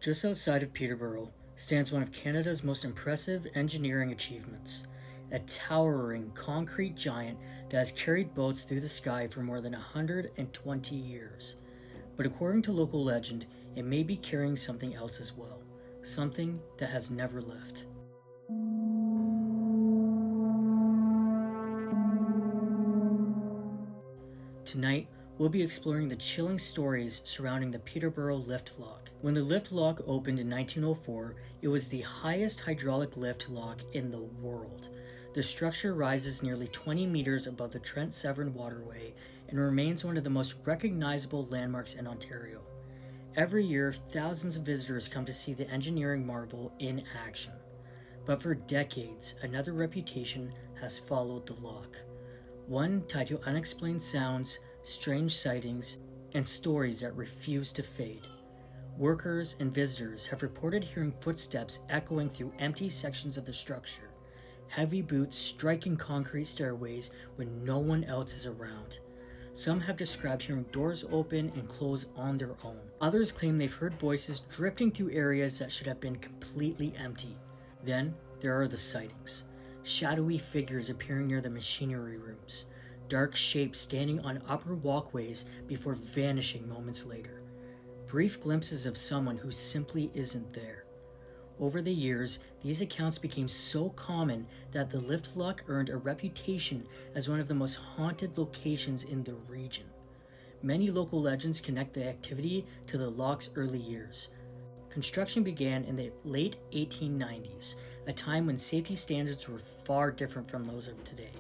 Just outside of Peterborough stands one of Canada's most impressive engineering achievements, a towering concrete giant that has carried boats through the sky for more than 120 years. But according to local legend, it may be carrying something else as well, something that has never left. Tonight, we'll be exploring the chilling stories surrounding the Peterborough lift lock. When the lift lock opened in 1904, it was the highest hydraulic lift lock in the world. The structure rises nearly 20 meters above the Trent Severn waterway and remains one of the most recognizable landmarks in Ontario. Every year, thousands of visitors come to see the engineering marvel in action. But for decades, another reputation has followed the lock. One tied to unexplained sounds, strange sightings, and stories that refuse to fade. Workers and visitors have reported hearing footsteps echoing through empty sections of the structure, heavy boots striking concrete stairways when no one else is around. Some have described hearing doors open and close on their own. Others claim they've heard voices drifting through areas that should have been completely empty. Then there are the sightings. Shadowy figures appearing near the machinery rooms, dark shapes standing on upper walkways before vanishing moments later. Brief glimpses of someone who simply isn't there. Over the years, these accounts became so common that the lift lock earned a reputation as one of the most haunted locations in the region. Many local legends connect the activity to the lock's early years. Construction began in the late 1890s, a time when safety standards were far different from those of today.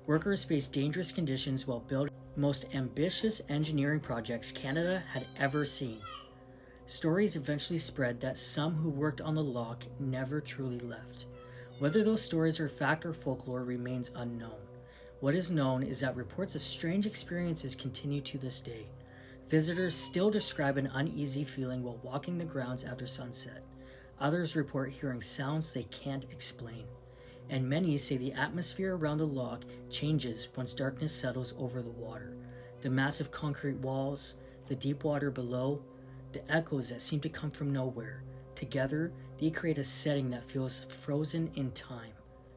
Workers faced dangerous conditions while building the most ambitious engineering projects Canada had ever seen. Stories eventually spread that some who worked on the lock never truly left. Whether those stories are fact or folklore remains unknown. What is known is that reports of strange experiences continue to this day. Visitors still describe an uneasy feeling while walking the grounds after sunset. Others report hearing sounds they can't explain. And many say the atmosphere around the lock changes once darkness settles over the water. The massive concrete walls, the deep water below, the echoes that seem to come from nowhere. Together, they create a setting that feels frozen in time.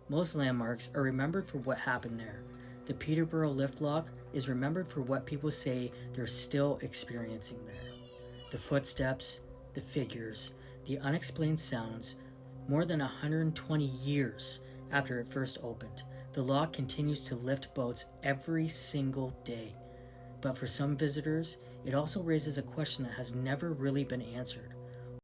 Most landmarks are remembered for what happened there. The Peterborough lift lock is remembered for what people say they're still experiencing there. The footsteps, the figures, the unexplained sounds. More than 120 years after it first opened, the lock continues to lift boats every single day. But for some visitors, it also raises a question that has never really been answered.